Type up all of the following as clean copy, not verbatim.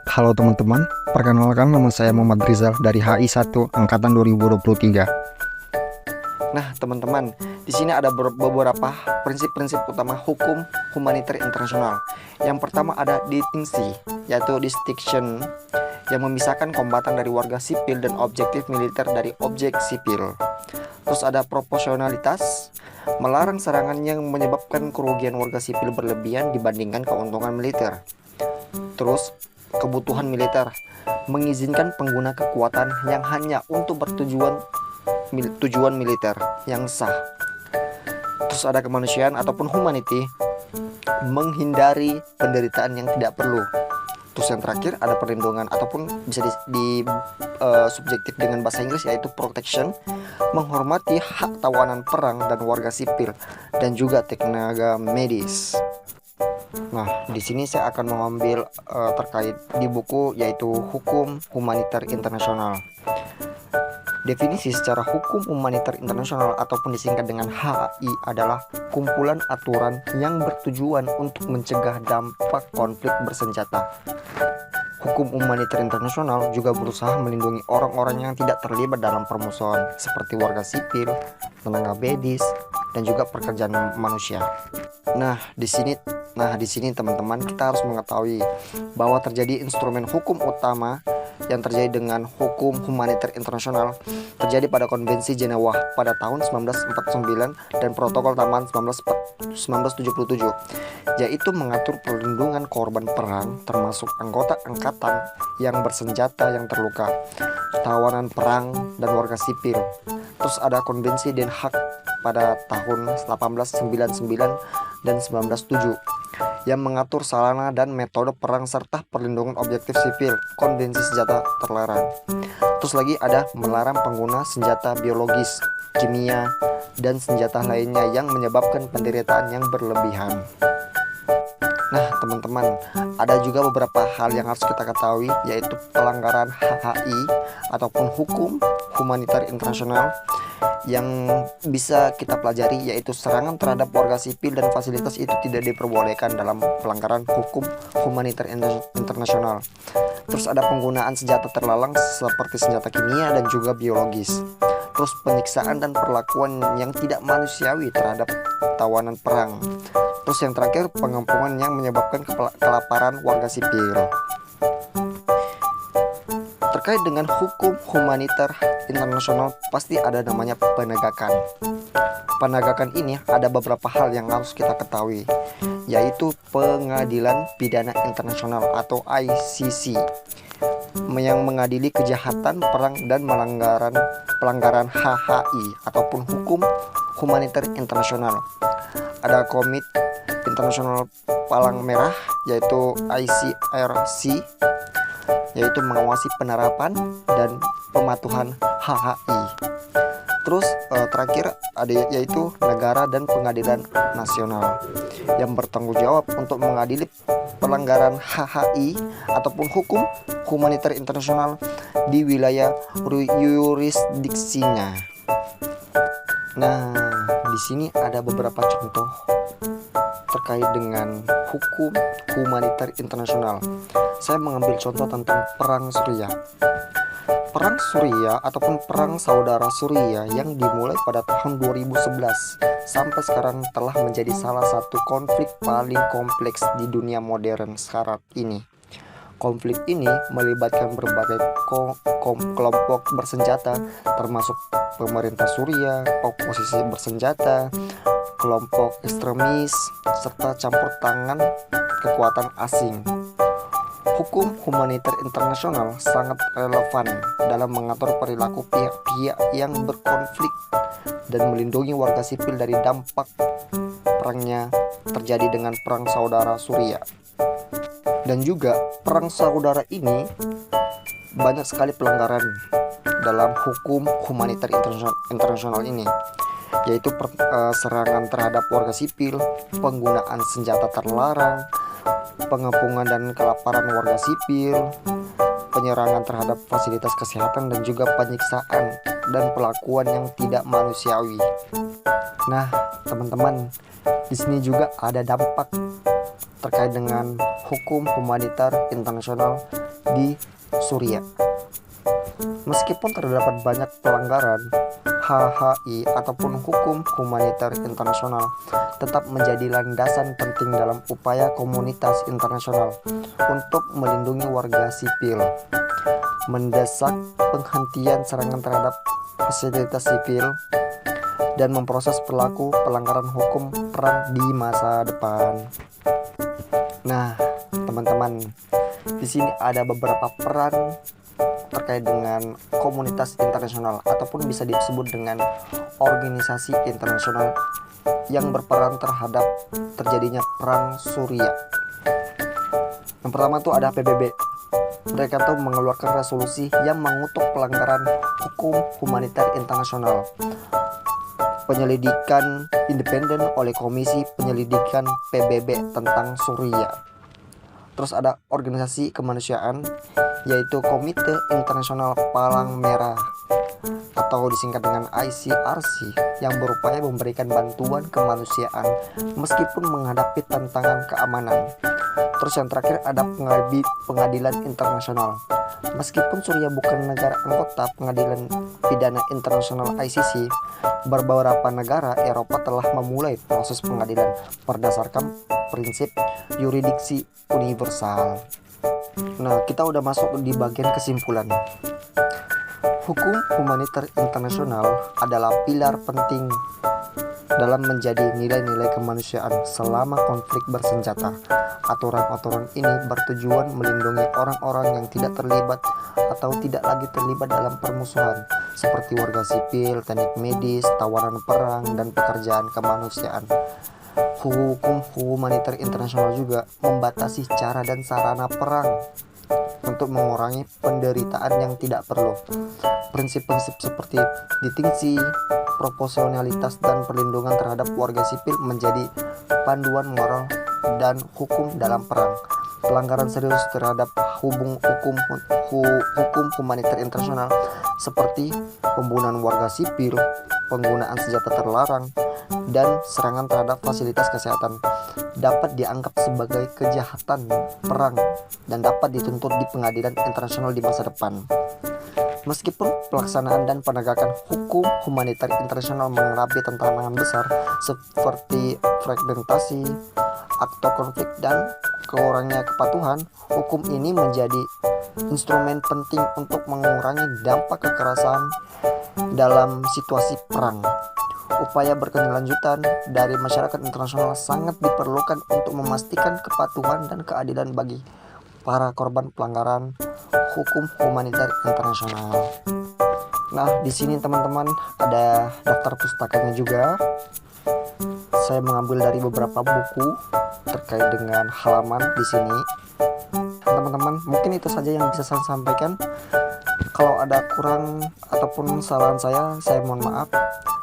Halo teman-teman, perkenalkan nama saya Muhammad Rizal dari HI1 Angkatan 2023. Nah teman-teman, di sini ada beberapa prinsip-prinsip utama hukum humaniter internasional. Yang pertama ada distingsi, yaitu distinction, yang memisahkan kombatan dari warga sipil dan objektif militer dari objek sipil. Terus ada proporsionalitas, melarang serangan yang menyebabkan kerugian warga sipil berlebihan dibandingkan keuntungan militer. Terus kebutuhan militer, mengizinkan pengguna kekuatan yang hanya untuk tujuan militer yang sah. Terus ada kemanusiaan ataupun humanity, menghindari penderitaan yang tidak perlu. Terus yang terakhir ada perlindungan ataupun bisa subjektif dengan bahasa Inggris, yaitu protection, menghormati hak tawanan perang dan warga sipil dan juga tenaga medis. Nah, di sini saya akan mengambil terkait di buku, yaitu Hukum Humaniter Internasional. Definisi secara hukum humaniter internasional ataupun disingkat dengan HI adalah kumpulan aturan yang bertujuan untuk mencegah dampak konflik bersenjata. Hukum humaniter internasional juga berusaha melindungi orang-orang yang tidak terlibat dalam permusuhan seperti warga sipil, tenaga medis, dan juga pekerjaan manusia. Nah, di sini teman-teman, kita harus mengetahui bahwa terjadi instrumen hukum utama yang terjadi dengan hukum humaniter internasional terjadi pada Konvensi Jenewa pada tahun 1949 dan Protokol Tambahan 1977, yaitu mengatur perlindungan korban perang termasuk anggota angkatan yang bersenjata yang terluka, tawanan perang, dan warga sipil. Terus ada Konvensi Den Haag pada tahun 1899 dan 1907 yang mengatur sarana dan metode perang serta perlindungan objektif sipil, konvensi senjata terlarang. Terus lagi ada melarang pengguna senjata biologis, kimia, dan senjata lainnya yang menyebabkan penderitaan yang berlebihan. Nah teman-teman, ada juga beberapa hal yang harus kita ketahui, yaitu pelanggaran HHI ataupun hukum humaniter internasional yang bisa kita pelajari, yaitu serangan terhadap warga sipil dan fasilitas itu tidak diperbolehkan dalam pelanggaran hukum humaniter internasional. Terus ada penggunaan senjata terlarang seperti senjata kimia dan juga biologis. Terus penyiksaan dan perlakuan yang tidak manusiawi terhadap tawanan perang. Terus yang terakhir, pengepungan yang menyebabkan kelaparan warga sipil. Terkait dengan hukum humaniter internasional pasti ada namanya penegakan. Penegakan ini ada beberapa hal yang harus kita ketahui, yaitu Pengadilan Pidana Internasional atau ICC yang mengadili kejahatan perang dan pelanggaran HHI ataupun hukum humaniter internasional. Ada Komite Internasional Palang Merah, yaitu ICRC, yaitu mengawasi penerapan dan pematuhan HHI. Terus terakhir ada yaitu negara dan pengadilan nasional yang bertanggung jawab untuk mengadili pelanggaran HHI ataupun hukum humaniter internasional di wilayah yurisdiksinya. Nah, di sini ada beberapa contoh terkait dengan hukum humaniter internasional. Saya mengambil contoh tentang Perang Suriah. Perang Suriah ataupun Perang Saudara Suriah yang dimulai pada tahun 2011 sampai sekarang telah menjadi salah satu konflik paling kompleks di dunia modern sekarang ini. Konflik ini melibatkan berbagai kelompok bersenjata, termasuk pemerintah Suriah, oposisi bersenjata, kelompok ekstremis, serta campur tangan kekuatan asing. Hukum humaniter internasional sangat relevan dalam mengatur perilaku pihak-pihak yang berkonflik dan melindungi warga sipil dari dampak perangnya terjadi dengan Perang Saudara Suriah. Dan juga Perang Saudara ini banyak sekali pelanggaran dalam hukum humaniter internasional ini, yaitu serangan terhadap warga sipil, penggunaan senjata terlarang, pengepungan dan kelaparan warga sipil, penyerangan terhadap fasilitas kesehatan, dan juga penyiksaan dan perlakuan yang tidak manusiawi. Nah, teman-teman, di sini juga ada dampak terkait dengan hukum humaniter internasional di Suriah. Meskipun terdapat banyak pelanggaran, HHI ataupun hukum humaniter internasional tetap menjadi landasan penting dalam upaya komunitas internasional untuk melindungi warga sipil, mendesak penghentian serangan terhadap fasilitas sipil, dan memproses pelaku pelanggaran hukum perang di masa depan. Nah, teman-teman, di sini ada beberapa peran terkait dengan komunitas internasional ataupun bisa disebut dengan organisasi internasional yang berperan terhadap terjadinya perang Suriah. Yang pertama tuh ada PBB. Mereka tuh mengeluarkan resolusi yang mengutuk pelanggaran hukum humaniter internasional, penyelidikan independen oleh Komisi Penyelidikan PBB tentang Suriah. Terus ada organisasi kemanusiaan, yaitu Komite Internasional Palang Merah atau disingkat dengan ICRC, yang berupaya memberikan bantuan kemanusiaan meskipun menghadapi tantangan keamanan. Terus yang terakhir ada Pengadilan Internasional. Meskipun Suriah bukan negara anggota Pengadilan Pidana Internasional ICC, beberapa negara Eropa telah memulai proses pengadilan berdasarkan prinsip yurisdiksi universal. Nah, kita udah masuk di bagian kesimpulan. Hukum humaniter internasional adalah pilar penting dalam menjadi nilai-nilai kemanusiaan selama konflik bersenjata. Aturan-aturan ini bertujuan melindungi orang-orang yang tidak terlibat atau tidak lagi terlibat dalam permusuhan, seperti warga sipil, teknik medis, tawanan perang, dan pekerjaan kemanusiaan. Hukum humaniter internasional juga membatasi cara dan sarana perang untuk mengurangi penderitaan yang tidak perlu. Prinsip-prinsip seperti distingsi, proporsionalitas, dan perlindungan terhadap warga sipil menjadi panduan moral dan hukum dalam perang. Pelanggaran serius terhadap hukum humaniter internasional seperti pembunuhan warga sipil, penggunaan senjata terlarang, dan serangan terhadap fasilitas kesehatan dapat dianggap sebagai kejahatan perang dan dapat dituntut di pengadilan internasional di masa depan. Meskipun pelaksanaan dan penegakan hukum humaniter internasional menghadapi tantangan besar seperti fragmentasi, aktor konflik, dan kurangnya kepatuhan, hukum ini menjadi instrumen penting untuk mengurangi dampak kekerasan dalam situasi perang. Upaya berkelanjutan dari masyarakat internasional sangat diperlukan untuk memastikan kepatuhan dan keadilan bagi para korban pelanggaran hukum humaniter internasional. Nah, di sini teman-teman ada daftar pustakanya juga. Saya mengambil dari beberapa buku terkait dengan halaman di sini. Teman-teman, mungkin itu saja yang bisa saya sampaikan. Kalau ada kurang ataupun kesalahan saya mohon maaf.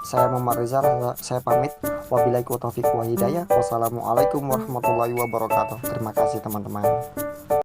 Saya Muhammad Rizal, saya pamit. Wabillahi taufiq wa hidayah. Wassalamualaikum warahmatullahi wabarakatuh. Terima kasih teman-teman.